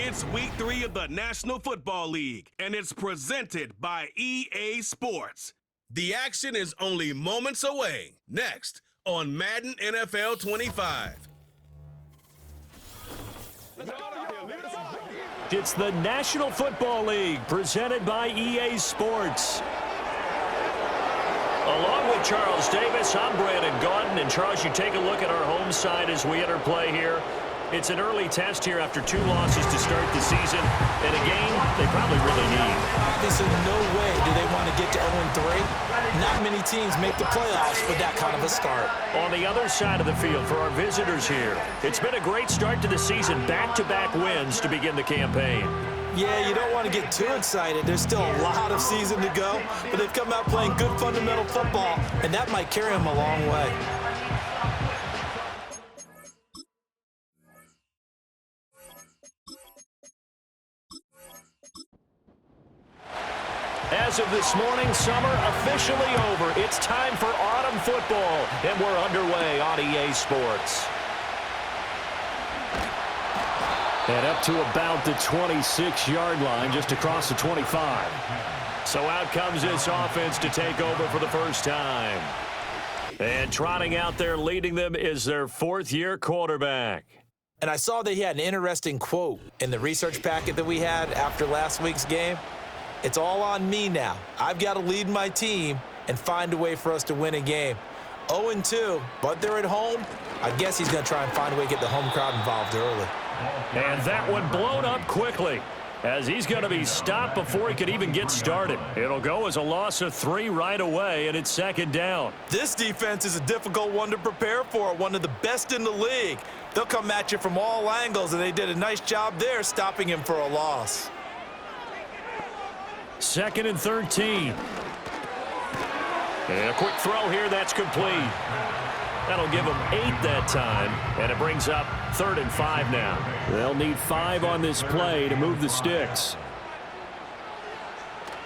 It's week 3 of the National Football League, and it's presented by EA Sports. The action is only moments away. Next on Madden NFL 25. It's the National Football League presented by EA Sports. Along with Charles Davis, I'm Brandon Gaudin. And Charles, you take a look at our home side as we enter play here. It's an early test here after 2 losses to start the season, and a game they probably really need. Obviously, no way do they want to get to 0-3. Not many teams make the playoffs with that kind of a start. On the other side of the field for our visitors here, it's been a great start to the season. Back-to-back wins to begin the campaign. Yeah, you don't want to get too excited. There's still a lot of season to go, but they've come out playing good fundamental football, and that might carry them a long way. As of this morning, summer officially over. It's time for autumn football, and we're underway on EA Sports. And up to about the 26-yard line, just across the 25. So out comes this offense to take over for the first time. And trotting out there leading them is their 4th-year quarterback. And I saw that he had an interesting quote in the research packet that we had after last week's game. It's all on me now. I've got to lead my team and find a way for us to win a game. 0-2, but they're at home. I guess he's going to try and find a way to get the home crowd involved early. And that one blown up quickly as he's going to be stopped before he could even get started. It'll go as a loss of 3 right away, and it's 2nd down. This defense is a difficult one to prepare for, one of the best in the league. They'll come at you from all angles, and they did a nice job there stopping him for a loss. 2nd and 13. And a quick throw here, that's complete. That'll give them 8 that time, and it brings up 3rd and 5 now. They'll need 5 on this play to move the sticks.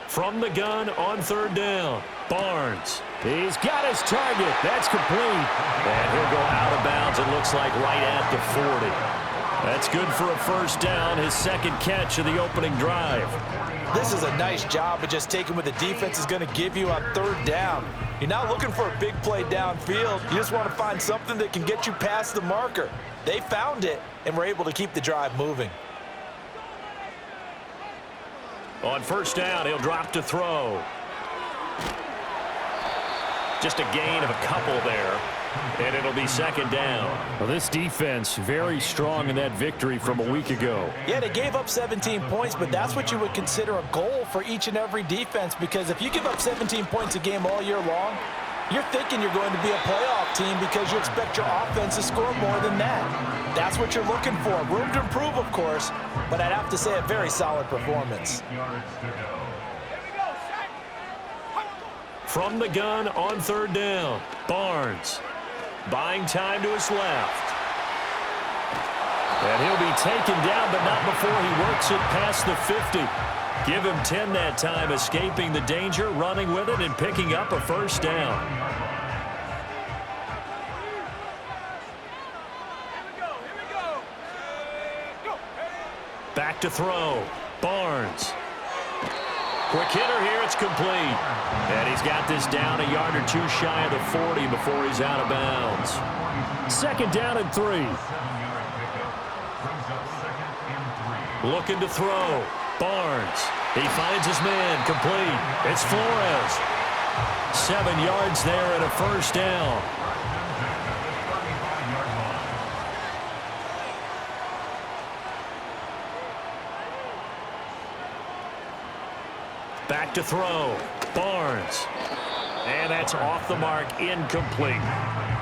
From the gun on 3rd down, Barnes. He's got his target. That's complete. And he'll go out of bounds, it looks like right at the 40. That's good for a first down, his 2nd catch of the opening drive. This is a nice job of just taking what the defense is going to give you on 3rd down. You're not looking for a big play downfield. You just want to find something that can get you past the marker. They found it and were able to keep the drive moving. On 1st down, he'll drop to throw. Just a gain of a couple there. And it'll be 2nd down. Well, this defense very strong in that victory from a week ago. Yeah, they gave up 17 points, but that's what you would consider a goal for each and every defense, because if you give up 17 points a game all year long, you're thinking you're going to be a playoff team because you expect your offense to score more than that. That's what you're looking for. Room to improve, of course, but I'd have to say a very solid performance. From the gun on 3rd down, Barnes. Buying time to his left. And he'll be taken down, but not before he works it past the 50. Give him 10 that time, escaping the danger, running with it, and picking up a first down. Back to throw. Barnes. Quick hitter here, it's complete. And he's got this down a yard or 2 shy of the 40 before he's out of bounds. 2nd down and 3. Looking to throw. Barnes. He finds his man, complete. It's Flores. 7 yards there and a first down. Back to throw. Barnes. And that's off the mark, incomplete.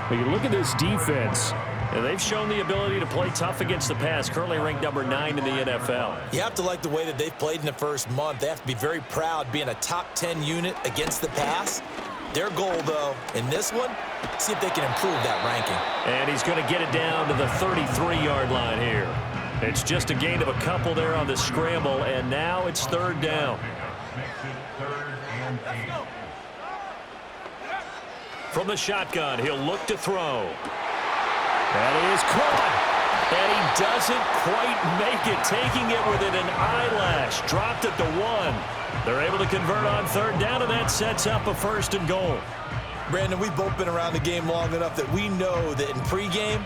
When you look at this defense, and they've shown the ability to play tough against the pass, currently ranked number 9 in the NFL. You have to like the way that they've played in the first month. They have to be very proud being a top 10 unit against the pass. Their goal, though, in this one, see if they can improve that ranking. And he's going to get it down to the 33-yard line here. It's just a gain of a couple there on the scramble, and now it's 3rd down. From the shotgun, he'll look to throw. That is caught. And he doesn't quite make it, taking it within an eyelash. Dropped it to 1. They're able to convert on third down, and that sets up a 1st and goal. Brandon, we've both been around the game long enough that we know that in pregame,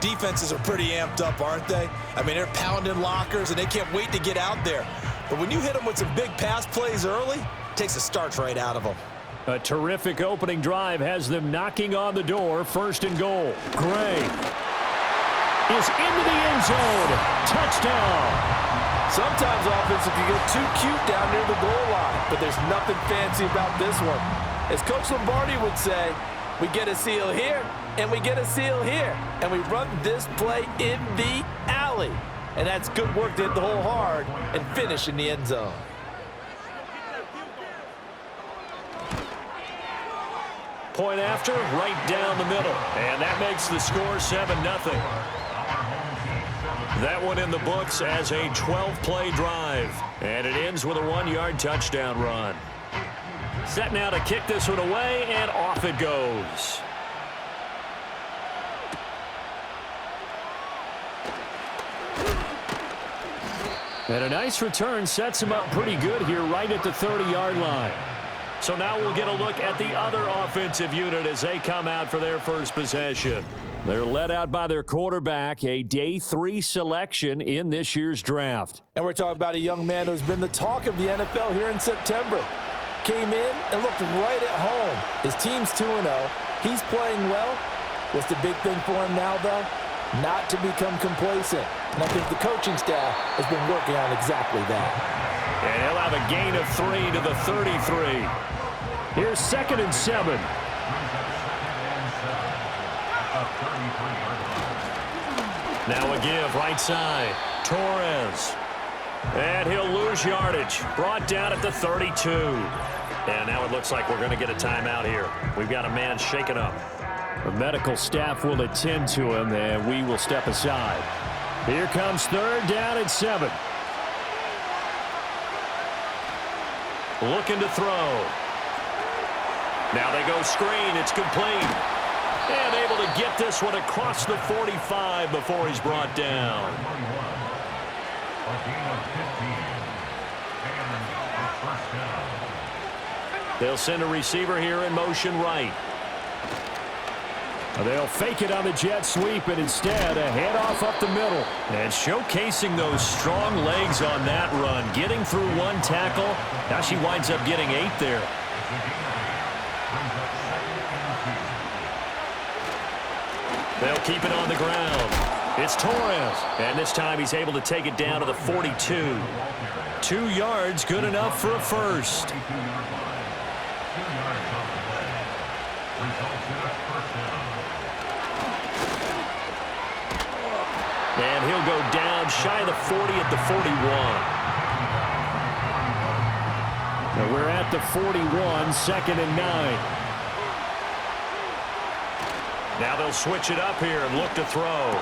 defenses are pretty amped up, aren't they? I mean, they're pounding lockers, and they can't wait to get out there. But when you hit them with some big pass plays early, it takes the starch right out of them. A terrific opening drive has them knocking on the door. 1st and goal. Gray is into the end zone. Touchdown. Sometimes offense can get too cute down near the goal line, but there's nothing fancy about this one. As Coach Lombardi would say, we get a seal here, and we get a seal here, and we run this play in the alley. And that's good work to hit the hole hard and finish in the end zone. Point after, right down the middle. And that makes the score 7-0. That one in the books as a 12-play drive. And it ends with a 1-yard touchdown run. Set now to kick this one away, and off it goes. And a nice return sets him up pretty good here right at the 30-yard line. So now we'll get a look at the other offensive unit as they come out for their first possession. They're led out by their quarterback, a day 3 selection in this year's draft. And we're talking about a young man who's been the talk of the NFL here in September. Came in and looked right at home. His team's 2-0. He's playing well. What's the big thing for him now, though? Not to become complacent. And I think the coaching staff has been working on exactly that. And he'll have a gain of 3 to the 33. Here's 2nd and 7. Now a give right side. Torres. And he'll lose yardage. Brought down at the 32. And now it looks like we're going to get a timeout here. We've got a man shaken up. The medical staff will attend to him, and we will step aside. Here comes 3rd down and 7. Looking to throw. Now they go screen. It's complete. And able to get this one across the 45 before he's brought down. They'll send a receiver here in motion right. They'll fake it on the jet sweep, and instead a handoff up the middle. And showcasing those strong legs on that run. Getting through 1 tackle. Now she winds up getting 8 there. They'll keep it on the ground. It's Torres. And this time he's able to take it down to the 42. 2 yards, good enough for a first. And he'll go down shy of the 40 at the 41. Now we're at the 41, 2nd and 9. Now they'll switch it up here and look to throw.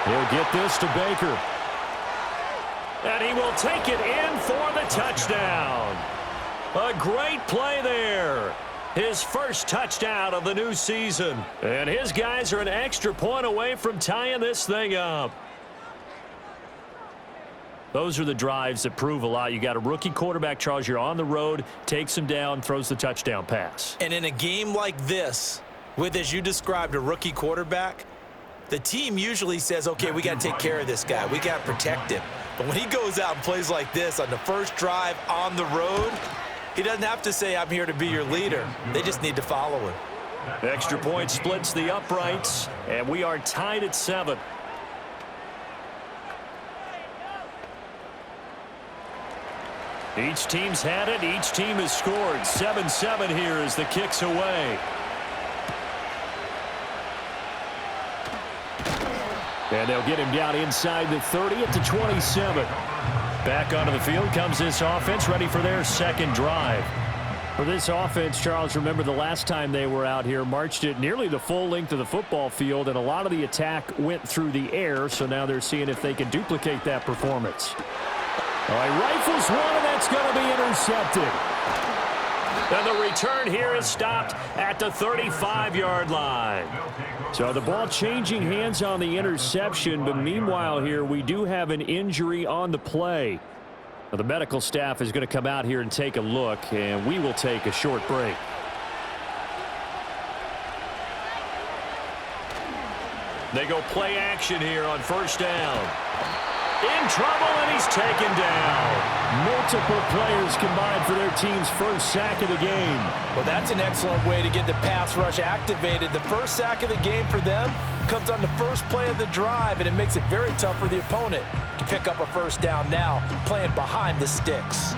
He'll get this to Baker. And he will take it in for the touchdown. A great play there. His first touchdown of the new season. And his guys are an extra point away from tying this thing up. Those are the drives that prove a lot. You got a rookie quarterback, Charles. You're on the road, takes him down, throws the touchdown pass. And in a game like this, with, as you described, a rookie quarterback, the team usually says, okay, we got to take care of this guy. We got to protect him. But when he goes out and plays like this on the first drive on the road, he doesn't have to say, I'm here to be your leader. They just need to follow him. Extra point splits the uprights, and we are tied at 7. Each team's had it. Each team has scored. 7-7 here as the kick's away. And they'll get him down inside the 30 at the 27. Back onto the field comes this offense, ready for their second drive. For this offense, Charles, remember the last time they were out here, marched it nearly the full length of the football field, and a lot of the attack went through the air, so now they're seeing if they can duplicate that performance. All right, rifles one, and that's going to be intercepted. And the return here is stopped at the 35-yard line. So the ball changing hands on the interception, but meanwhile here we do have an injury on the play. Now, the medical staff is going to come out here and take a look, and we will take a short break. They go play action here on first down. In trouble, and he's taken down. Multiple players combined for their team's first sack of the game. Well, that's an excellent way to get the pass rush activated. The first sack of the game for them comes on the first play of the drive, and it makes it very tough for the opponent to pick up a first down now, playing behind the sticks.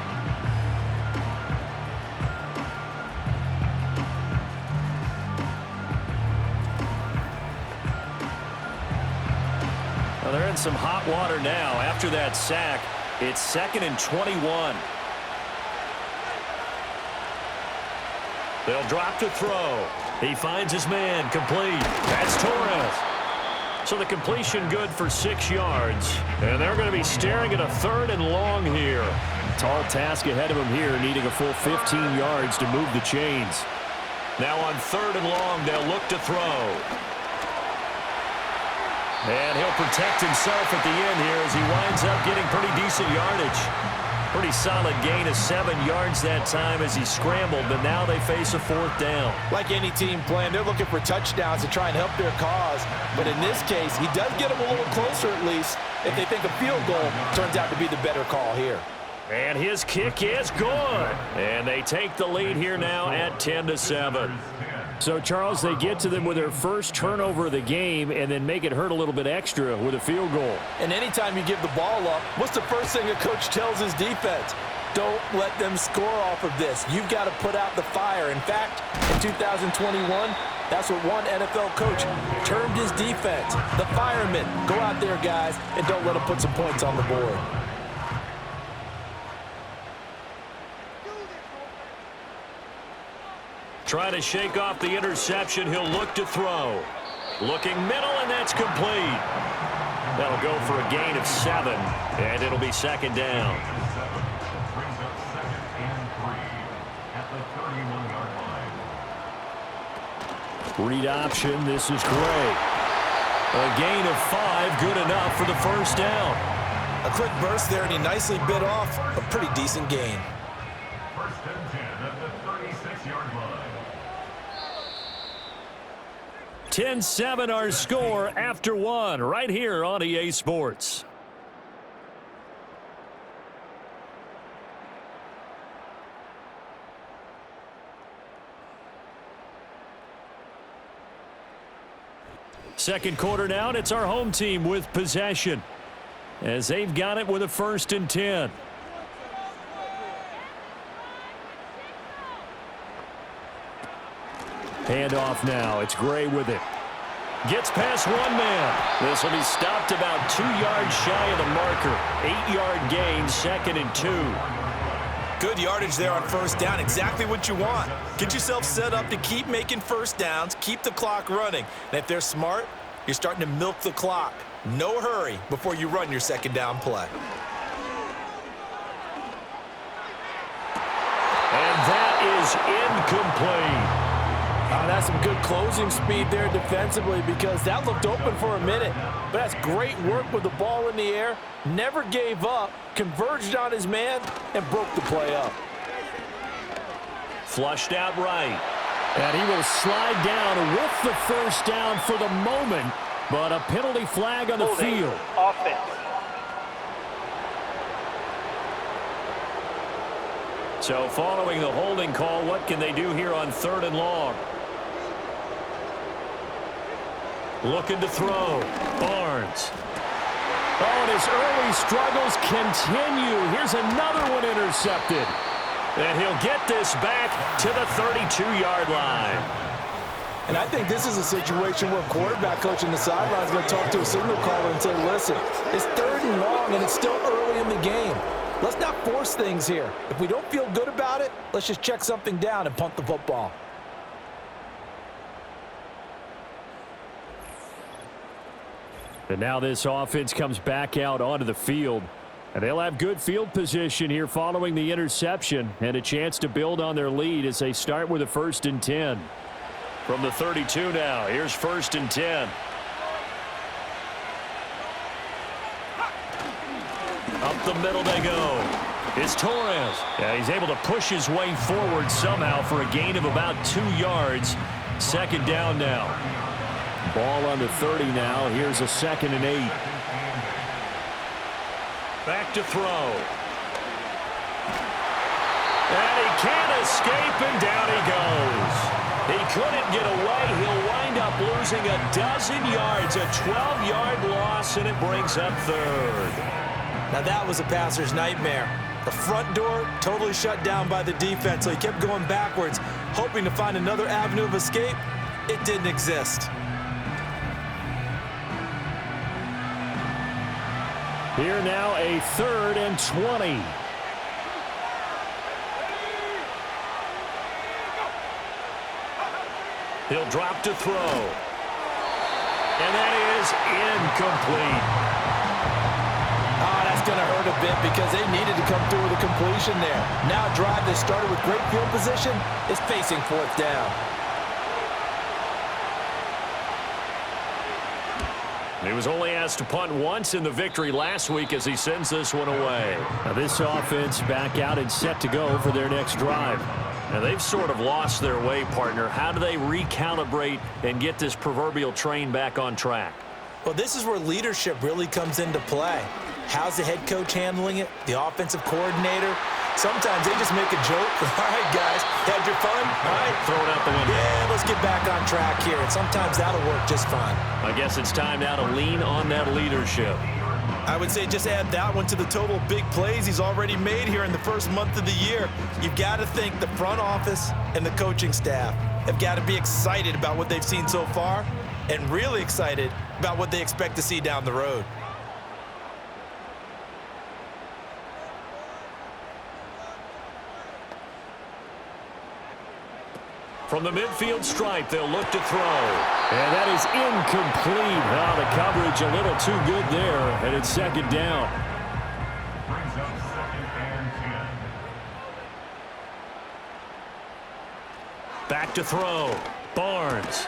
Well, they're in some hot water now. After that sack, it's 2nd and 21. They'll drop to throw. He finds his man, complete. That's Torres. So the completion good for 6 yards. And they're going to be staring at a 3rd and long here. Tall task ahead of him here, needing a full 15 yards to move the chains. Now on 3rd and long, they'll look to throw. And he'll protect himself at the end here as he winds up getting pretty decent yardage. Pretty solid gain of 7 yards that time as he scrambled, but now they face a 4th down. Like any team playing, they're looking for touchdowns to try and help their cause. But in this case, he does get them a little closer at least if they think a field goal turns out to be the better call here. And his kick is good. And they take the lead here now at 10-7. So, Charles, they get to them with their first turnover of the game and then make it hurt a little bit extra with a field goal. And anytime you give the ball up, what's the first thing a coach tells his defense? Don't let them score off of this. You've got to put out the fire. In fact, in 2021, that's what one NFL coach termed his defense. The firemen. Go out there, guys, and don't let them put some points on the board. Trying to shake off the interception. He'll look to throw. Looking middle, and that's complete. That'll go for a gain of 7, and it'll be 2nd down. Read option. This is great. A gain of 5, good enough for the first down. A quick burst there, and he nicely bit off a pretty decent gain. 10-7 our score after 1 right here on EA Sports. Second quarter now, and it's our home team with possession as they've got it with a 1st and 10. Handoff now. It's Gray with it. Gets past one man. This will be stopped about 2 yards shy of the marker. 8-yard gain, 2nd and 2. Good yardage there on first down. Exactly what you want. Get yourself set up to keep making first downs, keep the clock running. And if they're smart, you're starting to milk the clock. No hurry before you run your 2nd down play. And that is incomplete. That's some good closing speed there defensively because that looked open for a minute. But that's great work with the ball in the air. Never gave up, converged on his man, and broke the play up. Flushed out right. And he will slide down with the first down for the moment, but a penalty flag on the field. Offense. So following the holding call, what can they do here on 3rd and long? Looking to throw. Barnes. Oh, and his early struggles continue. Here's another one intercepted. And he'll get this back to the 32-yard line. And I think this is a situation where quarterback coach on the sideline is going to talk to a signal caller and say, listen, it's 3rd and long and it's still early in the game. Let's not force things here. If we don't feel good about it, let's just check something down and punt the football. And now this offense comes back out onto the field. And they'll have good field position here following the interception and a chance to build on their lead as they start with a 1st and 10. From the 32 now, here's 1st and 10. Up the middle they go. It's Torres. Yeah, he's able to push his way forward somehow for a gain of about 2 yards. 2nd down now. Ball on the 30 now. Here's a 2nd and 8. Back to throw. And he can't escape, and down he goes. He couldn't get away. He'll wind up losing a dozen yards, a 12-yard loss, and it brings up 3rd. Now that was a passer's nightmare. The front door totally shut down by the defense, so he kept going backwards, hoping to find another avenue of escape. It didn't exist. Here now a 3rd and 20. He'll drop to throw. And that is incomplete. That's going to hurt a bit because they needed to come through with a completion there. Now a drive that started with great field position is facing 4th down. He was only asked to punt once in the victory last week as he sends this one away. Now this offense back out and set to go for their next drive. Now they've sort of lost their way, partner. How do they recalibrate and get this proverbial train back on track? Well, this is where leadership really comes into play. How's the head coach handling it? The offensive coordinator? Sometimes they just make a joke. All right, guys, had your fun? All right. Throw it out the window. Yeah, let's get back on track here. And sometimes that'll work just fine. I guess it's time now to lean on that leadership. I would say just add that one to the total big plays he's already made here in the first month of the year. You've got to think the front office and the coaching staff have got to be excited about what they've seen so far and really excited about what they expect to see down the road. From the midfield stripe, they'll look to throw. And that is incomplete. Oh, the coverage a little too good there, and it's 2nd down. Brings up 2nd and 10. Back to throw. Barnes.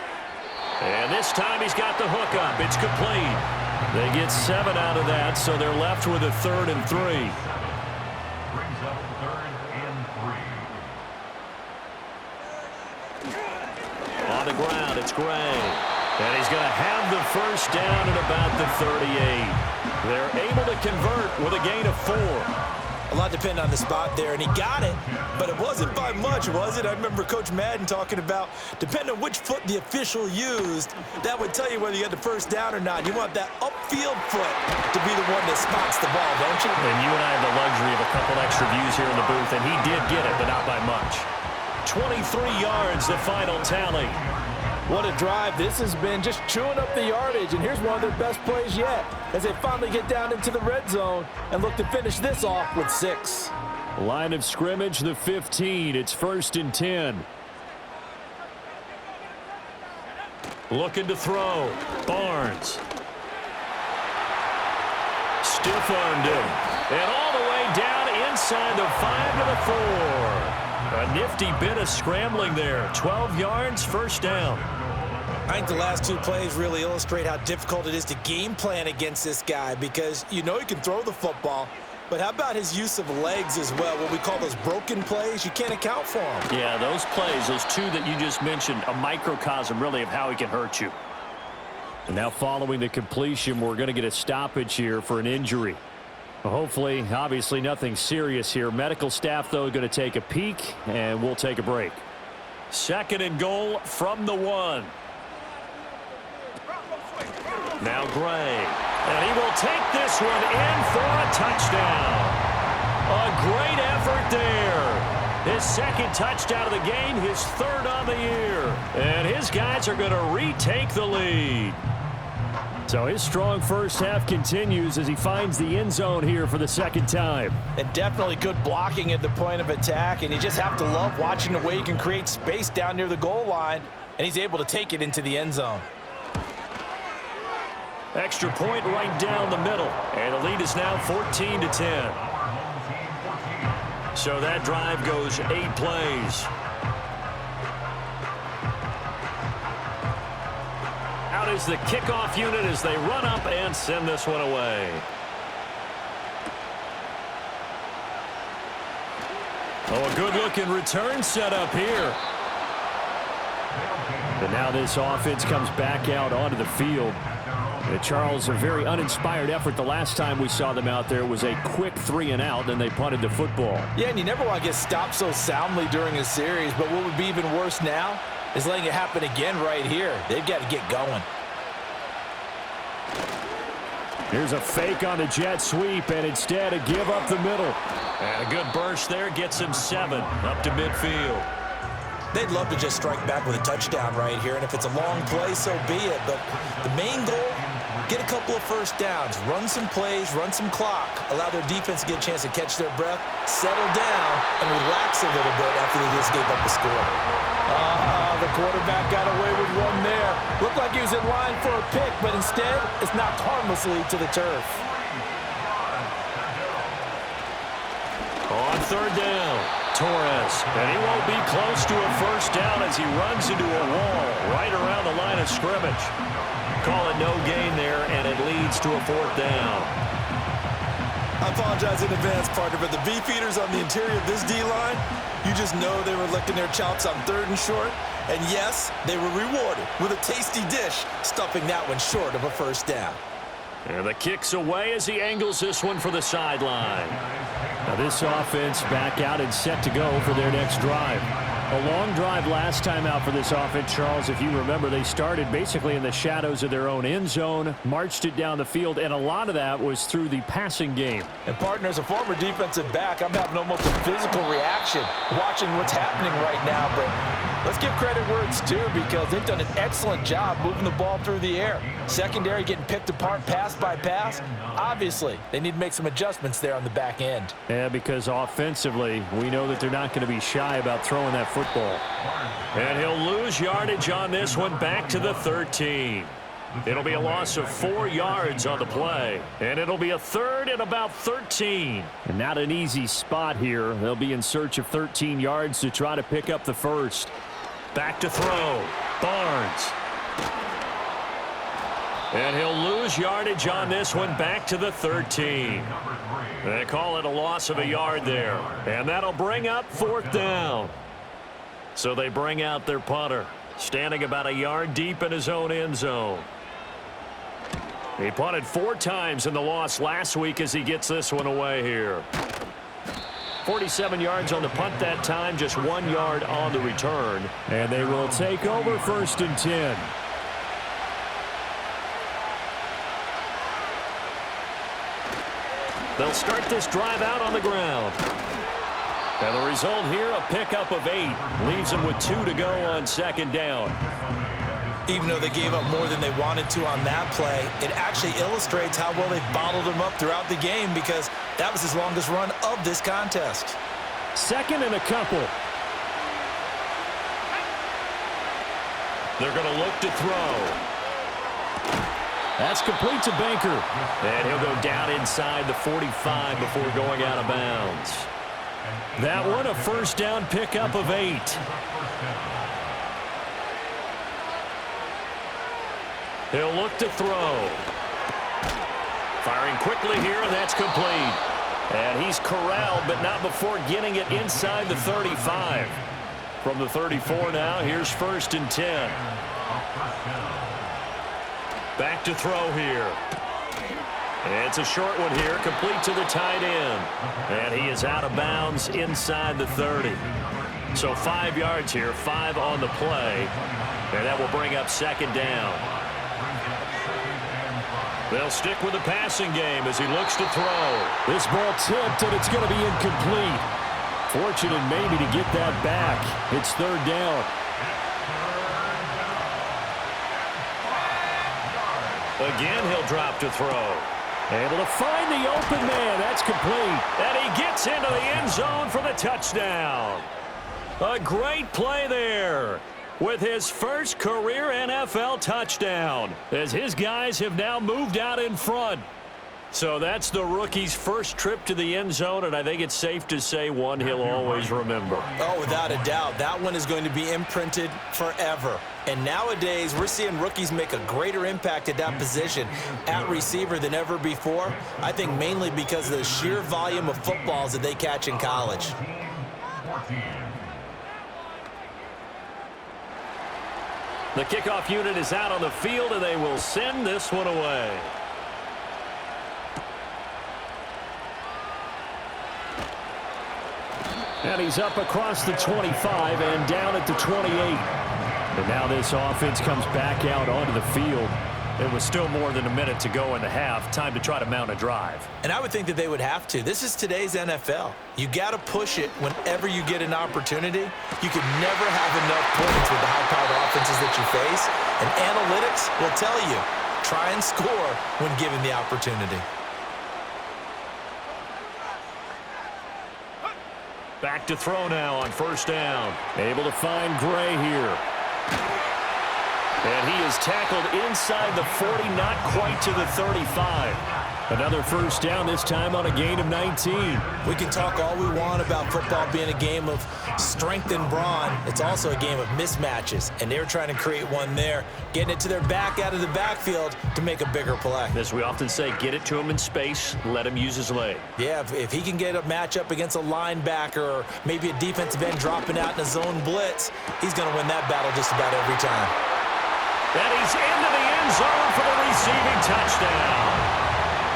And this time he's got the hook up. It's complete. They get 7 out of that, so they're left with a 3rd and 3. Brings up 3rd and 3. On the ground, it's Gray. And he's going to have the 1st down at about the 38. They're able to convert with a gain of 4. A lot depended on the spot there, and he got it, but it wasn't by much, was it? I remember Coach Madden talking about, depending on which foot the official used, that would tell you whether you had the 1st down or not. You want that upfield foot to be the one that spots the ball, don't you? And you and I have the luxury of a couple extra views here in the booth, and he did get it, but not by much. 23 yards, the final tally. What a drive. This has been just chewing up the yardage, and here's one of their best plays yet as they finally get down into the red zone and look to finish this off with 6. Line of scrimmage, the 15. It's 1st and 10. Looking to throw. Barnes. Stiff-armed him. And all the way down inside the 5 to the 4. A nifty bit of scrambling there. 12 yards, 1st down. I think the last 2 plays really illustrate how difficult it is to game plan against this guy because you know he can throw the football, but how about his use of legs as well, what we call those broken plays? You can't account for them. Yeah, those plays, those 2 that you just mentioned, a microcosm really of how he can hurt you. And now following the completion, we're going to get a stoppage here for an injury. Hopefully, obviously nothing serious here. Medical staff, though, going to take a peek, and we'll take a break. 2nd and goal from the 1. Now Gray. And he will take this one in for a touchdown. A great effort there. His 2nd touchdown of the game, his 3rd on the year. And his guys are going to retake the lead. So his strong first half continues as he finds the end zone here for the 2nd time. And definitely good blocking at the point of attack, and you just have to love watching the way he can create space down near the goal line, and he's able to take it into the end zone. Extra point right down the middle. And the lead is now 14-10. So that drive goes 8 plays. Out is the kickoff unit as they run up and send this one away. Oh, a good-looking return set up here. And now this offense comes back out onto the field. Charles, a very uninspired effort. The last time we saw them out there was a quick 3-and-out, then they punted the football. Yeah, and you never want to get stopped so soundly during a series, but what would be even worse now is letting it happen again right here. They've got to get going. Here's a fake on the jet sweep, and instead a give up the middle. And a good burst there gets him 7 up to midfield. They'd love to just strike back with a touchdown right here, and if it's a long play, so be it. But the main goal, get a couple of first downs, run some plays, run some clock, allow their defense to get a chance to catch their breath, settle down, and relax a little bit after they just gave up the score. The quarterback got away with one there. Looked like he was in line for a pick, but instead, it's knocked harmlessly to the turf. On third down, Torres, and he won't be close to a first down as he runs into a wall right around the line of scrimmage. Call it no gain there, and it leads to a 4th down. I apologize in advance, partner, but the beefeaters on the interior of this D-line, you just know they were licking their chops on 3rd and short. And yes, they were rewarded with a tasty dish, stuffing that one short of a first down. And the kick's away as he angles this one for the sideline. Now this offense back out and set to go for their next drive. A long drive last time out for this offense, Charles. If you remember, they started basically in the shadows of their own end zone, marched it down the field, and a lot of that was through the passing game. And, partner, as a former defensive back, I'm having almost a physical reaction watching what's happening right now. But let's give credit where it's due because they've done an excellent job moving the ball through the air. Secondary getting picked apart pass by pass. Obviously, they need to make some adjustments there on the back end. Yeah, because offensively, we know that they're not going to be shy about throwing that football. And he'll lose yardage on this one back to the 13. It'll be a loss of 4 yards on the play. And it'll be a 3rd and about 13. And not an easy spot here. They'll be in search of 13 yards to try to pick up the first. Back to throw. Barnes. And he'll lose yardage on this one back to the 13. They call it a loss of a yard there. And that'll bring up 4th down. So they bring out their punter, standing about a yard deep in his own end zone. He punted 4 times in the loss last week as he gets this one away here. 47 yards on the punt that time, just 1 yard on the return. And they will take over 1st and 10. They'll start this drive out on the ground. And the result here, a pickup of 8. Leaves them with 2 to go on 2nd down. Even though they gave up more than they wanted to on that play, it actually illustrates how well they've bottled them up throughout the game because that was his longest run of this contest. 2nd and a couple. They're going to look to throw. That's complete to Baker. And he'll go down inside the 45 before going out of bounds. That one, a 1st down pickup of 8. He'll look to throw. Firing quickly here, and that's complete. And he's corralled, but not before getting it inside the 35. From the 34 now, here's 1st and 10. Back to throw here. It's a short one here, complete to the tight end. And he is out of bounds inside the 30. So 5 yards here, 5 on the play. And that will bring up 2nd down. They'll stick with the passing game as he looks to throw. This ball tipped, and it's going to be incomplete. Fortunate maybe to get that back. It's 3rd down. Again, he'll drop to throw. Able to find the open man. That's complete. And he gets into the end zone for the touchdown. A great play there. with his first career NFL touchdown, as his guys have now moved out in front. So that's the rookie's first trip to the end zone, and I think it's safe to say one he'll always remember. Oh, without a doubt. That one is going to be imprinted forever. And nowadays, we're seeing rookies make a greater impact at that position at receiver than ever before. I think mainly because of the sheer volume of footballs that they catch in college. The kickoff unit is out on the field, and they will send this one away. And he's up across the 25 and down at the 28. And now this offense comes back out onto the field. It was still more than a minute to go in the half. Time to try to mount a drive. And I would think that they would have to. This is today's NFL. You got to push it whenever you get an opportunity. You can never have enough points with the high-powered offenses that you face. And analytics will tell you, try and score when given the opportunity. Back to throw now on first down. Able to find Gray here. And he is tackled inside the 40, not quite to the 35. Another first down, this time on a gain of 19. We can talk all we want about football being a game of strength and brawn. It's also a game of mismatches, and they're trying to create one there, getting it to their back out of the backfield to make a bigger play. As we often say, get it to him in space, let him use his leg. Yeah, if he can get a matchup against a linebacker or maybe a defensive end dropping out in a zone blitz, he's going to win that battle just about every time. And he's into the end zone for the receiving touchdown.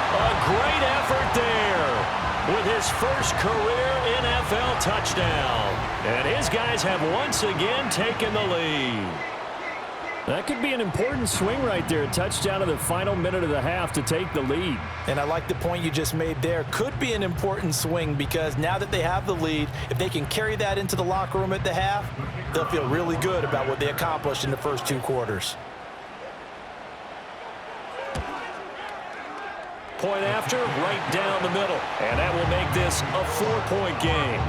A great effort there with his first career NFL touchdown. And his guys have once again taken the lead. That could be an important swing right there. A touchdown in the final minute of the half to take the lead. And I like the point you just made there. Could be an important swing because now that they have the lead, if they can carry that into the locker room at the half, they'll feel really good about what they accomplished in the first two quarters. Point after, right down the middle. And that will make this a 4-point game.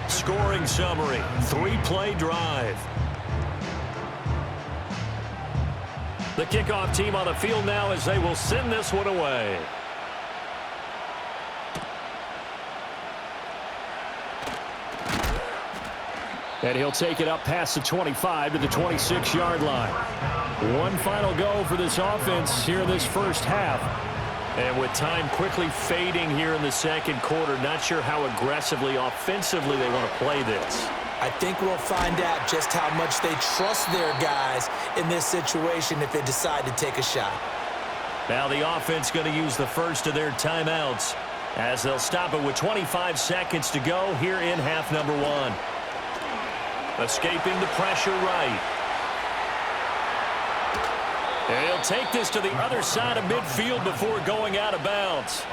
Scoring summary, 3-play drive. The kickoff team on the field now as they will send this one away. And he'll take it up past the 25 to the 26-yard line. One final go for this offense here in this first half. And with time quickly fading here in the second quarter, not sure how aggressively, offensively they want to play this. I think we'll find out just how much they trust their guys in this situation if they decide to take a shot. Now the offense going to use the first of their timeouts as they'll stop it with 25 seconds to go here in half number one. Escaping the pressure right. And he'll take this to the other side of midfield before going out of bounds.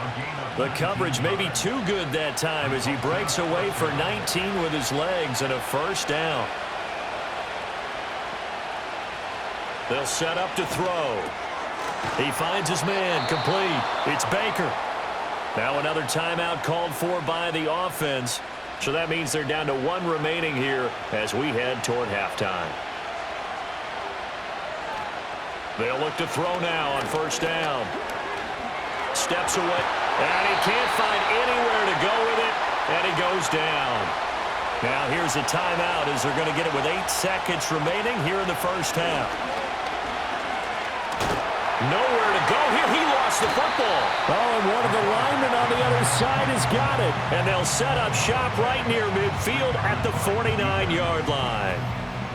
The coverage may be too good that time as he breaks away for 19 with his legs and a first down. They'll set up to throw. He finds his man, complete. It's Baker. Now another timeout called for by the offense. So that means they're down to one remaining here as we head toward halftime. They'll look to throw now on first down. Steps away, and he can't find anywhere to go with it, and he goes down. Now here's a timeout as they're going to get it with 8 seconds remaining here in the first half. Nowhere to go here. He lost the football. Oh, and one of the linemen on the other side has got it. And they'll set up shop right near midfield at the 49-yard line.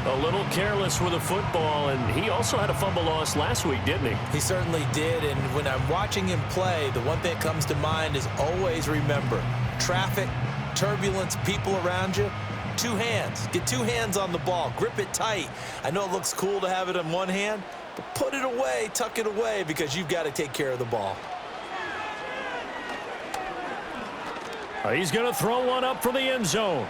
A little careless with the football, and he also had a fumble loss last week, didn't he? He certainly did, and when I'm watching him play, the one thing that comes to mind is always remember, traffic, turbulence, people around you, 2 hands. Get 2 hands on the ball. Grip it tight. I know it looks cool to have it in one hand, but put it away, tuck it away, because you've got to take care of the ball. He's going to throw one up for the end zone.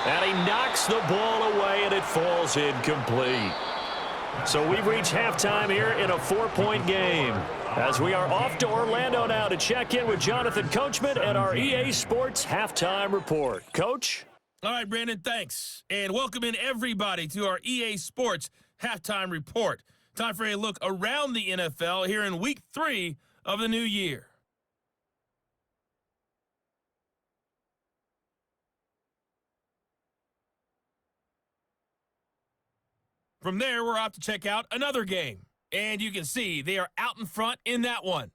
And he knocks the ball away, and it falls incomplete. So we've reached halftime here in a 4-point game. As we are off to Orlando now to check in with Jonathan Coachman and our EA Sports Halftime Report. Coach? All right, Brandon, thanks. And welcome in everybody to our EA Sports Halftime Report. Time for a look around the NFL here in Week 3 of the new year. From there, we're off to check out another game. And you can see they are out in front in that one.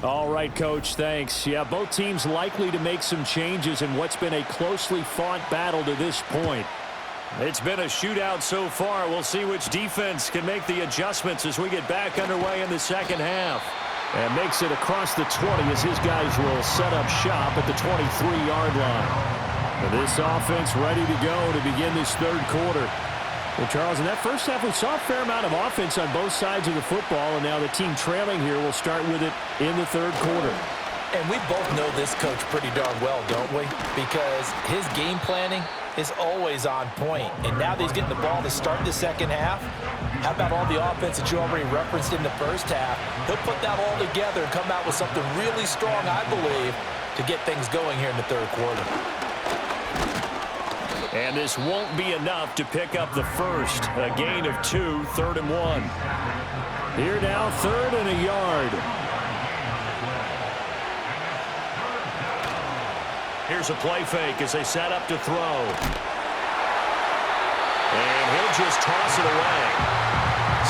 All right, Coach, thanks. Yeah, both teams likely to make some changes in what's been a closely fought battle to this point. It's been a shootout so far. We'll see which defense can make the adjustments as we get back underway in the second half. And makes it across the 20 as his guys will set up shop at the 23-yard line. And this offense ready to go to begin this third quarter. Well, Charles, in that first half, we saw a fair amount of offense on both sides of the football, and now the team trailing here will start with it in the third quarter. And we both know this coach pretty darn well, don't we? Because his game planning is always on point. And now that he's getting the ball to start the second half, how about all the offense that you already referenced in the first half? He'll put that all together and come out with something really strong, I believe, to get things going here in the third quarter. And this won't be enough to pick up the first. A gain of 2, 3rd and 1. Here now, 3rd and a yard. Here's a play fake as they set up to throw. And he'll just toss it away.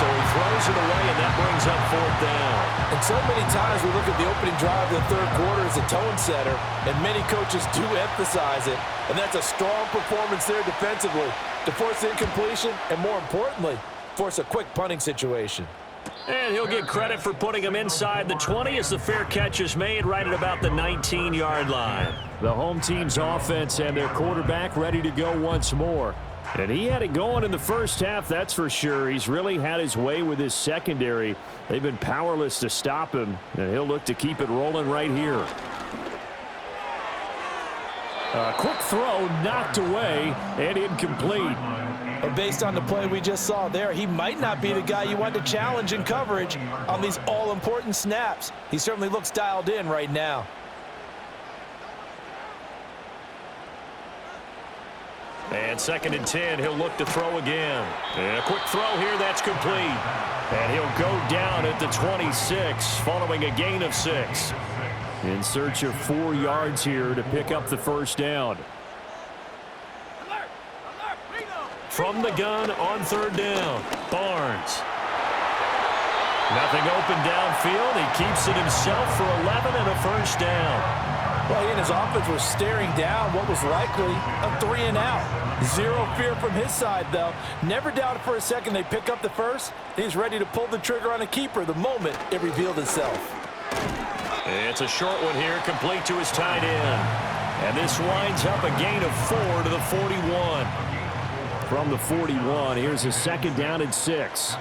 So he throws it away, and that brings up 4th down. And so many times we look at the opening drive of the third quarter as a tone setter, and many coaches do emphasize it. And that's a strong performance there defensively to force incompletion and, more importantly, force a quick punting situation. And he'll get credit for putting him inside the 20 as the fair catch is made right at about the 19-yard line. The home team's offense and their quarterback ready to go once more. And he had it going in the first half, that's for sure. He's really had his way with his secondary. They've been powerless to stop him, and he'll look to keep it rolling right here. A quick throw knocked away and incomplete. And based on the play we just saw there, he might not be the guy you want to challenge in coverage on these all-important snaps. He certainly looks dialed in right now. And 2nd and 10, he'll look to throw again. And a quick throw here, that's complete. And he'll go down at the 26, following a gain of 6. In search of 4 yards here to pick up the first down. From the gun on 3rd down, Barnes. Nothing open downfield. He keeps it himself for 11 and a first down. Well, he and his offense were staring down what was likely a 3-and-out. Zero fear from his side, though. Never doubted for a second they pick up the first. He's ready to pull the trigger on a keeper the moment it revealed itself. It's a short one here, complete to his tight end. And this winds up a gain of 4 to the 41. From the 41, here's a 2nd down and 6.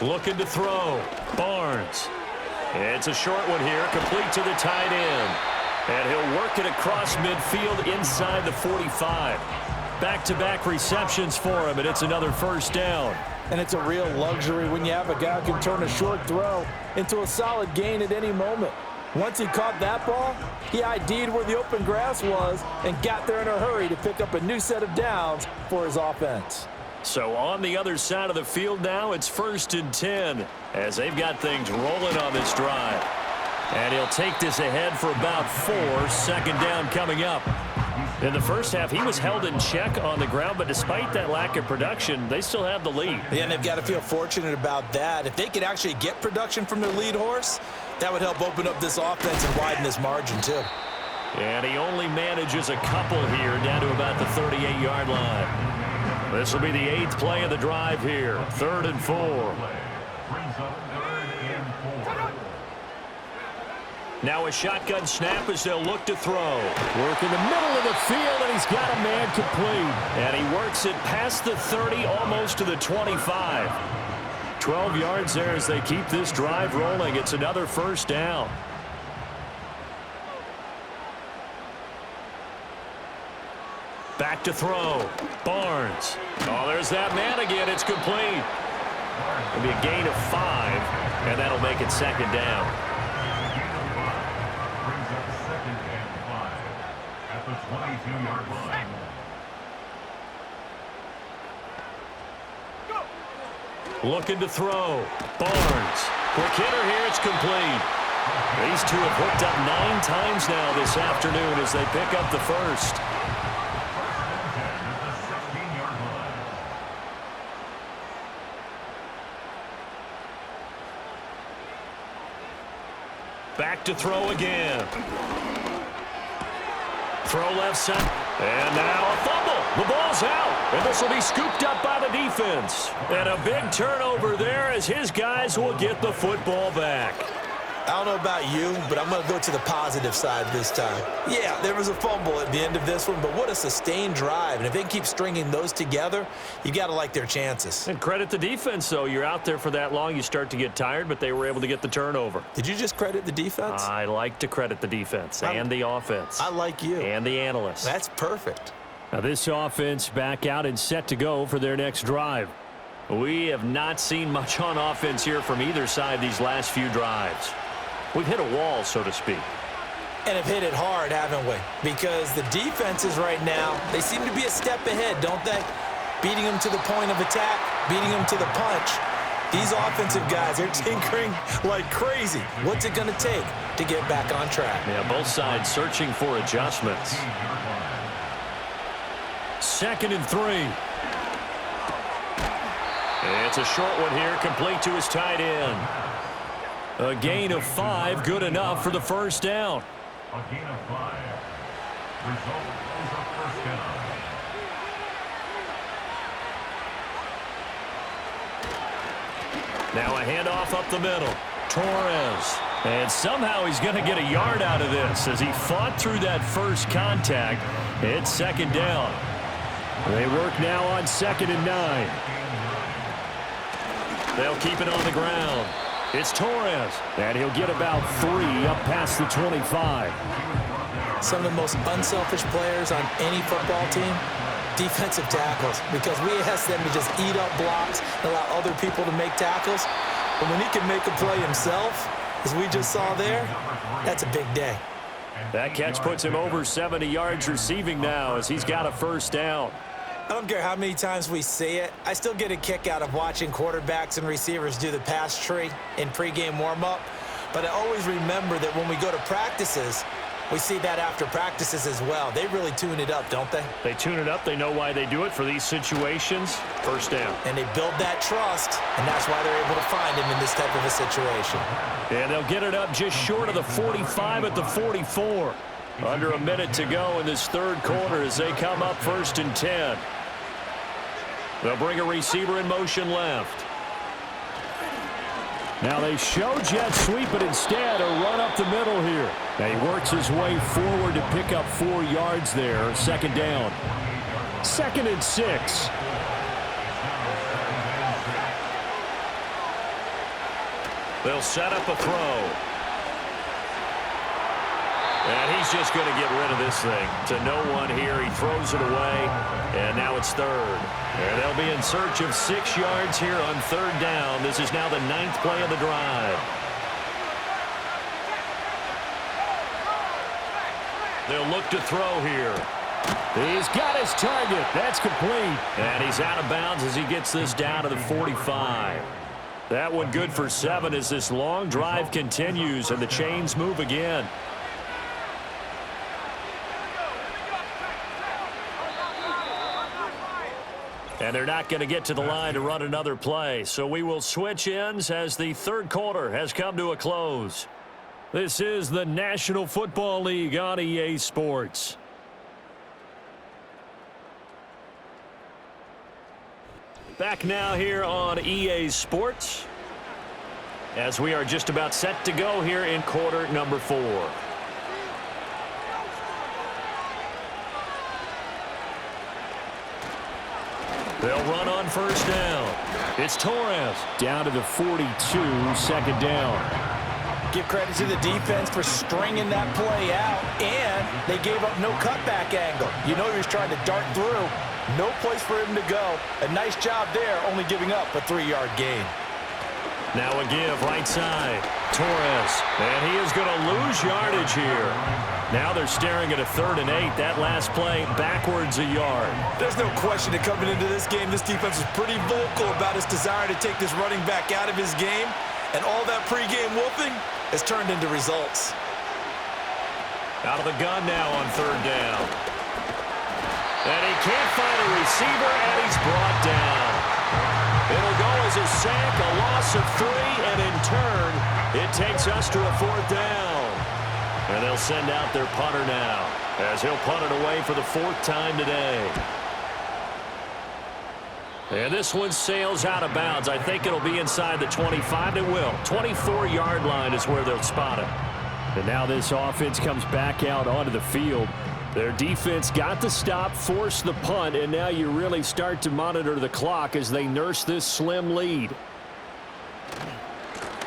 Looking to throw. Barnes. It's a short one here, complete to the tight end. And he'll work it across midfield inside the 45. Back-to-back receptions for him, and it's another first down. And it's a real luxury when you have a guy who can turn a short throw into a solid gain at any moment. Once he caught that ball, he ID'd where the open grass was and got there in a hurry to pick up a new set of downs for his offense. So on the other side of the field now, it's 1st and 10 as they've got things rolling on this drive. And he'll take this ahead for about 4, 2nd down coming up. In the first half, he was held in check on the ground, but despite that lack of production, they still have the lead. Yeah, and they've got to feel fortunate about that. If they could actually get production from their lead horse, that would help open up this offense and widen this margin, too. And he only manages a couple here down to about the 38-yard line. This will be the 8th play of the drive here. 3rd and 4. Now a shotgun snap as they'll look to throw. Work in the middle of the field, and he's got a man complete. And he works it past the 30, almost to the 25. 12 yards there as they keep this drive rolling. It's another first down. Back to throw. Barnes. Oh, there's that man again. It's complete. It'll be a gain of 5, and that'll make it second down. Brings up second and 5 at the 22-yard line. Looking to throw. Barnes. Quick hitter here. It's complete. These two have hooked up 9 times now this afternoon as they pick up the first. Back to throw again. Throw left side. And now a fumble. The ball's out. And this will be scooped up by the defense. And a big turnover there as his guys will get the football back. I don't know about you, but I'm going to go to the positive side this time. Yeah, there was a fumble at the end of this one, but what a sustained drive. And if they can keep stringing those together, you got to like their chances. And credit the defense, though. You're out there for that long, you start to get tired, but they were able to get the turnover. Did you just credit the defense? I like to credit the defense and the offense. I like you. And the analysts. That's perfect. Now this offense back out and set to go for their next drive. We have not seen much on offense here from either side these last few drives. We've hit a wall, so to speak. And have hit it hard, haven't we? Because the defenses right now, they seem to be a step ahead, don't they? Beating them to the point of attack, beating them to the punch. These offensive guys, they're tinkering like crazy. What's it going to take to get back on track? Yeah, both sides searching for adjustments. 2nd and 3. It's a short one here, complete to his tight end. A gain of 5, good enough for the first down. A gain of 5. Result is a first down. Now a handoff up the middle. Torres. And somehow he's going to get a yard out of this as he fought through that first contact. It's second down. They work now on 2nd and 9. They'll keep it on the ground. It's Torres. And he'll get about 3 up past the 25. Some of the most unselfish players on any football team, defensive tackles, because we ask them to just eat up blocks and allow other people to make tackles. But when he can make a play himself, as we just saw there, that's a big day. That catch puts him over 70 yards receiving now as he's got a first down. I don't care how many times we see it. I still get a kick out of watching quarterbacks and receivers do the pass tree in pregame warm-up. But I always remember that when we go to practices, we see that after practices as well. They really tune it up, don't they? They tune it up. They know why they do it for these situations. First down. And they build that trust, and that's why they're able to find him in this type of a situation. And they'll get it up just short of the 45 at the 44. Under a minute to go in this third quarter as they come up 1st and 10. They'll bring a receiver in motion left. Now they show jet sweep, but instead a run up the middle here. Now he works his way forward to pick up 4 yards there. 2nd down. 2nd and 6. They'll set up a throw. And he's just going to get rid of this thing. To no one here. He throws it away. And now it's 3rd. And they'll be in search of 6 yards here on 3rd down. This is now the 9th play of the drive. They'll look to throw here. He's got his target. That's complete. And he's out of bounds as he gets this down to the 45. That one good for 7 as this long drive continues and the chains move again. And they're not going to get to the line to run another play. So we will switch ends as the third quarter has come to a close. This is the National Football League on EA Sports. Back now here on EA Sports. as we are just about set to go here in quarter number 4. They'll run on first down. It's Torres. Down to the 42, second down. Give credit to the defense for stringing that play out, and they gave up no cutback angle. You know he was trying to dart through. No place for him to go. A nice job there, only giving up a 3-yard gain. Now a give right side. Torres. And he is going to lose yardage here. Now they're staring at a 3rd and 8. That last play backwards a yard. There's no question that coming into this game, this defense is pretty vocal about its desire to take this running back out of his game. And all that pregame whooping has turned into results. Out of the gun now on 3rd down. And he can't find a receiver, and he's brought down. It'll go as a sack, a loss of 3, and in turn, it takes us to a 4th down. And they'll send out their punter now, as he'll punt it away for the 4th time today. And this one sails out of bounds. I think it'll be inside the 25. It will. 24-yard line is where they'll spot it. And now this offense comes back out onto the field. Their defense got the stop, forced the punt, and now you really start to monitor the clock as they nurse this slim lead.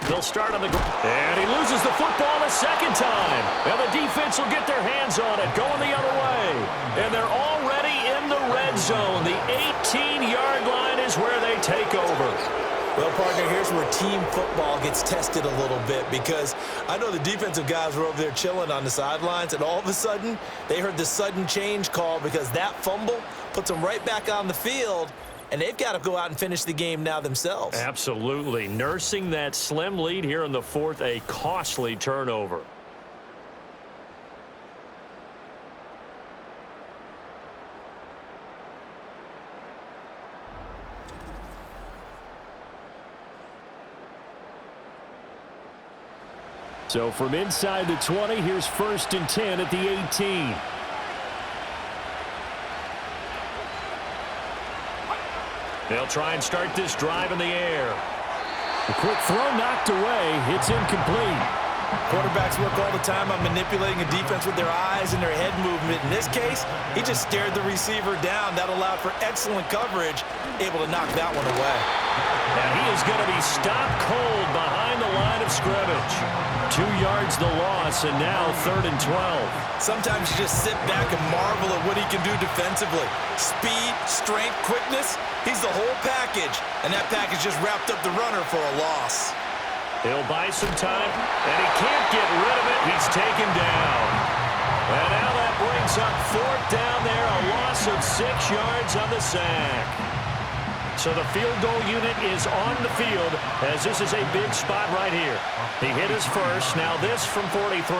They'll start on the ground. And he loses the football a second time. And the defense will get their hands on it, going the other way. And they're already in the red zone. The 18-yard line is where they take over. Well, partner, here's where team football gets tested a little bit, because I know the defensive guys were over there chilling on the sidelines, and all of a sudden, they heard the sudden change call because that fumble puts them right back on the field, and they've got to go out and finish the game now themselves. Absolutely. Nursing that slim lead here in the 4th, a costly turnover. So from inside the 20, here's 1st and 10 at the 18. They'll try and start this drive in the air. A quick throw knocked away. It's incomplete. Quarterbacks work all the time on manipulating a defense with their eyes and their head movement. In this case, he just stared the receiver down. That allowed for excellent coverage, able to knock that one away. And he is going to be stopped cold behind the line of scrimmage. 2 yards the loss, and now 3rd and 12. Sometimes you just sit back and marvel at what he can do defensively. Speed, strength, quickness, he's the whole package. And that package just wrapped up the runner for a loss. He'll buy some time, and he can't get rid of it. He's taken down. And now that brings up 4th down there, a loss of 6 yards on the sack. So the field goal unit is on the field, as this is a big spot right here. He hit his first, now this from 43.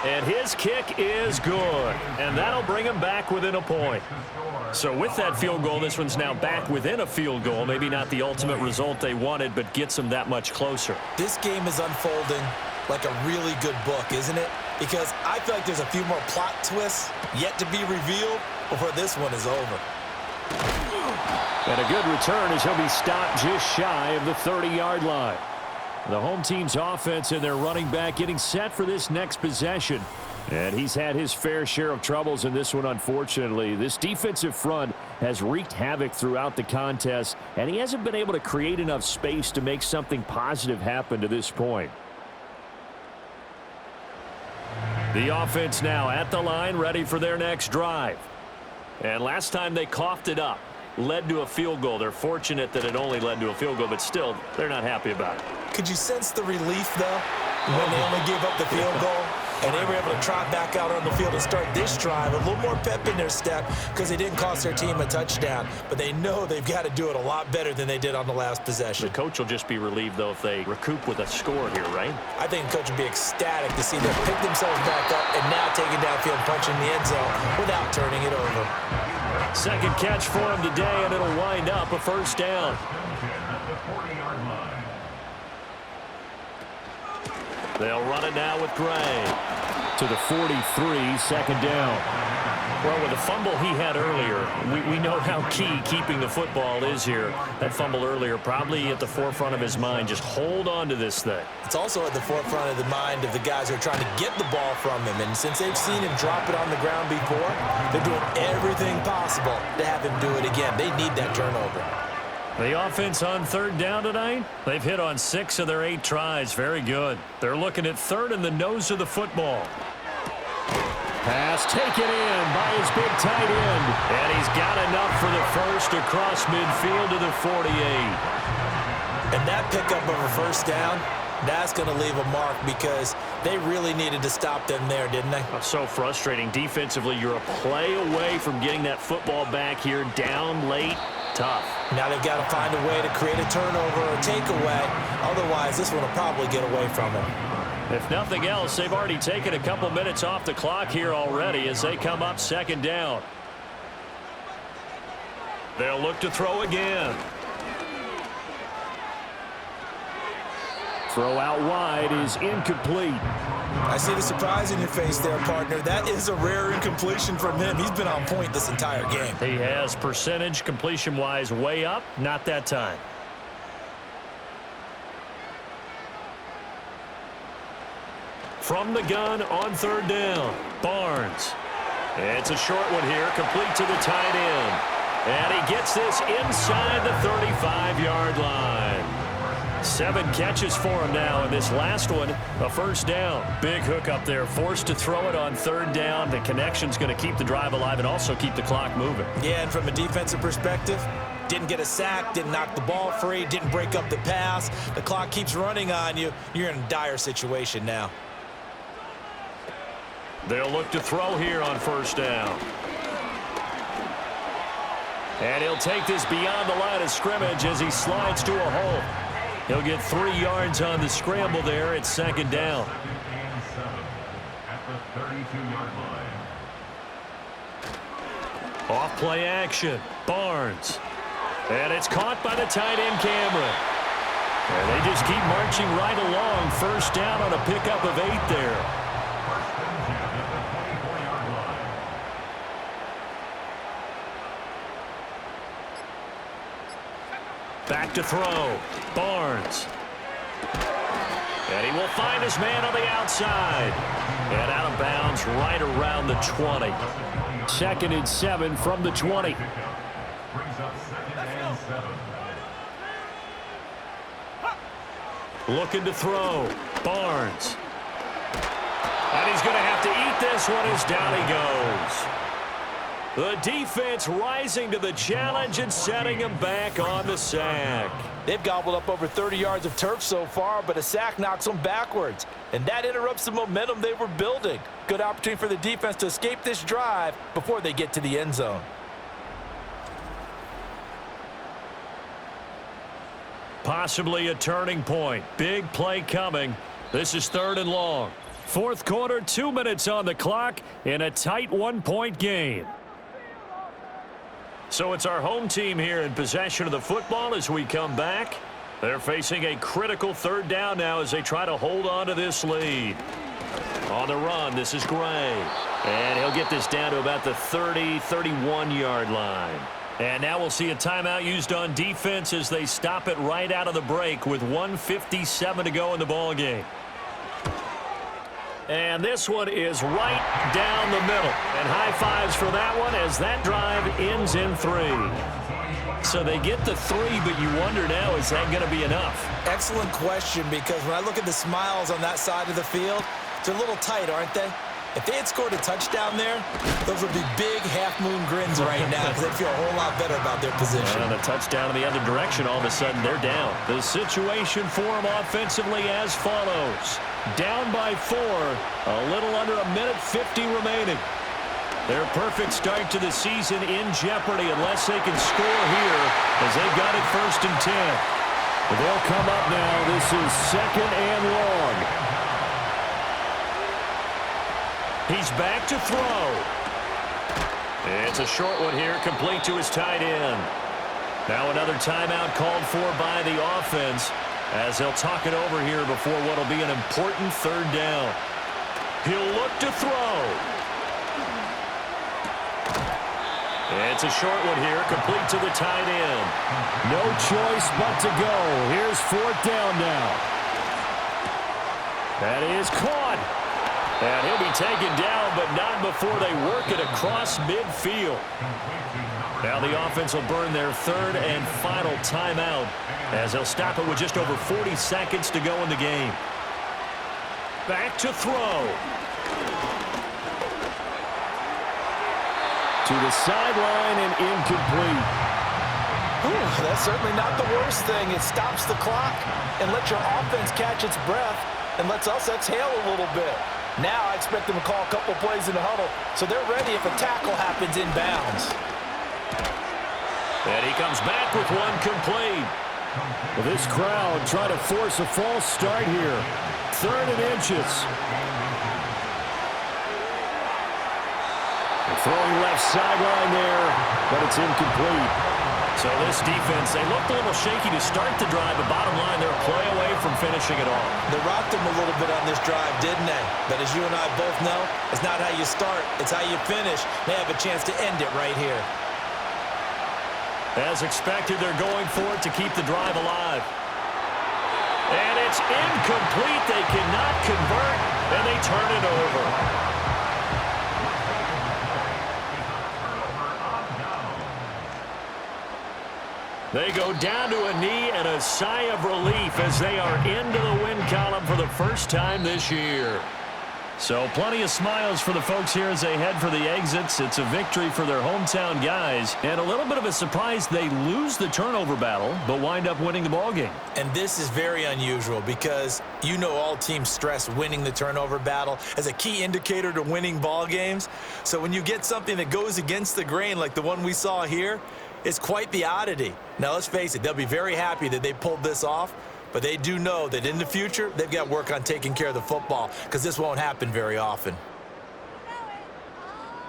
And his kick is good, and that'll bring him back within a point. So with that field goal, this one's now back within a field goal. Maybe not the ultimate result they wanted, but gets them that much closer. This game is unfolding like a really good book, isn't it? Because I feel like there's a few more plot twists yet to be revealed before this one is over. And a good return as he'll be stopped just shy of the 30-yard line. The home team's offense and their running back getting set for this next possession. And he's had his fair share of troubles in this one, unfortunately. This defensive front has wreaked havoc throughout the contest, and he hasn't been able to create enough space to make something positive happen to this point. The offense now at the line, ready for their next drive. And last time they coughed it up, led to a field goal. They're fortunate that it only led to a field goal, but still, they're not happy about it. Could you sense the relief, though, when they only gave up the field goal? And they were able to trot back out on the field and start this drive. A little more pep in their step because they didn't cost their team a touchdown. But they know they've got to do it a lot better than they did on the last possession. The coach will just be relieved, though, if they recoup with a score here, right? I think the coach would be ecstatic to see them pick themselves back up and now taking downfield, punching the end zone without turning it over. Second catch for him today, and it'll wind up a 1st down. They'll run it now with Gray. To the 43, 2nd down. Well, with the fumble he had earlier, we know how key keeping the football is here. That fumble earlier probably at the forefront of his mind. Just hold on to this thing. It's also at the forefront of the mind of the guys who are trying to get the ball from him. And since they've seen him drop it on the ground before, they're doing everything possible to have him do it again. They need that turnover. The offense on third down tonight, they've hit on 6 of their 8 tries. Very good. They're looking at third in the nose of the football. Pass taken in by his big tight end. And he's got enough for the first across midfield to the 48. And that pickup of a first down, that's going to leave a mark because they really needed to stop them there, didn't they? So frustrating. Defensively, you're a play away from getting that football back here down late. Tough. Now they've got to find a way to create a turnover or a takeaway. Otherwise, this one will probably get away from them. If nothing else, they've already taken a couple minutes off the clock here already as they come up second down. They'll look to throw again. Throw out wide is incomplete. I see the surprise in your face there, partner. That is a rare incompletion from him. He's been on point this entire game. He has percentage completion-wise way up. Not that time. From the gun on third down, Barnes. It's a short one here, complete to the tight end. And he gets this inside the 35-yard line. 7 catches for him now, and this last one, a first down. Big hook up there, forced to throw it on third down. The connection's going to keep the drive alive and also keep the clock moving. Yeah, and from a defensive perspective, didn't get a sack, didn't knock the ball free, didn't break up the pass. The clock keeps running on you. You're in a dire situation now. They'll look to throw here on first down. And he'll take this beyond the line of scrimmage as he slides to a hole. He'll get 3 yards on the scramble there at second down. At the 32-yard line. Off play action. Barnes. And it's caught by the tight end Cameron. And they just keep marching right along. First down on a pickup of 8 there. Back to throw. Barnes. And he will find his man on the outside. And out of bounds right around the 20. 2nd and 7 from the 20. Brings up 2nd and 7. Looking to throw. Barnes. And he's going to have to eat this one as down he goes. The defense rising to the challenge and setting him back on the sack. They've gobbled up over 30 yards of turf so far, but a sack knocks them backwards. And that interrupts the momentum they were building. Good opportunity for the defense to escape this drive before they get to the end zone. Possibly a turning point. Big play coming. This is 3rd and long. 4th quarter, 2 minutes on the clock in a tight 1-point game. So it's our home team here in possession of the football as we come back. They're facing a critical 3rd down now as they try to hold on to this lead. On the run, this is Gray. And he'll get this down to about the 30, 31-yard line. And now we'll see a timeout used on defense as they stop it right out of the break with 1:57 to go in the ball game. And this one is right down the middle. And high fives for that one as that drive ends in 3. So they get the 3, but you wonder now, is that going to be enough? Excellent question, because when I look at the smiles on that side of the field, they're a little tight, aren't they? If they had scored a touchdown there, those would be big half-moon grins right now because they'd feel a whole lot better about their position. And a touchdown in the other direction, all of a sudden they're down. The situation for them offensively as follows. Down by 4, a little under a minute 50 remaining. Their perfect start to the season in jeopardy unless they can score here as they've got it 1st and 10. They'll come up now. This is 2nd and long. He's back to throw. It's a short one here, complete to his tight end. Now another timeout called for by the offense as they'll talk it over here before what will be an important 3rd down. He'll look to throw. It's a short one here, complete to the tight end. No choice but to go. Here's 4th down now. That is caught. And he'll be taken down, but not before they work it across midfield. Now the offense will burn their 3rd and final timeout as they'll stop it with just over 40 seconds to go in the game. Back to throw. To the sideline and incomplete. That's certainly not the worst thing. It stops the clock and lets your offense catch its breath and lets us exhale a little bit. Now I expect them to call a couple plays in the huddle so they're ready if a tackle happens inbounds. And he comes back with one complete. Well, this crowd trying to force a false start here. 3rd and inches. Throwing left sideline there, but it's incomplete. So this defense, they looked a little shaky to start the drive, but bottom line, they're a play away from finishing it off. They rocked them a little bit on this drive, didn't they? But as you and I both know, it's not how you start, it's how you finish. They have a chance to end it right here. As expected, they're going for it to keep the drive alive. And it's incomplete. They cannot convert, and they turn it over. They go down to a knee and a sigh of relief as they are into the win column for the first time this year. So plenty of smiles for the folks here as they head for the exits. It's a victory for their hometown guys. And a little bit of a surprise, they lose the turnover battle, but wind up winning the ballgame. And this is very unusual because you know all teams stress winning the turnover battle as a key indicator to winning ball games. So when you get something that goes against the grain like the one we saw here, it's quite the oddity. Now let's face it, they'll be very happy that they pulled this off. But they do know that in the future, they've got to work on taking care of the football because this won't happen very often.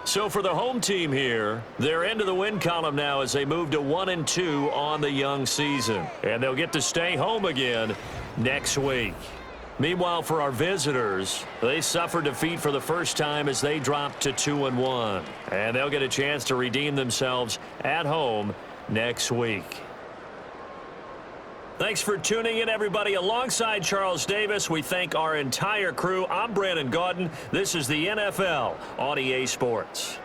So for the home team here, they're into the win column now as they move to 1-2 on the young season. And they'll get to stay home again next week. Meanwhile, for our visitors, they suffered defeat for the first time as they dropped to 2-1. And they'll get a chance to redeem themselves at home next week. Thanks for tuning in, everybody. Alongside Charles Davis, we thank our entire crew. I'm Brandon Gaudin. This is the NFL on EA Sports.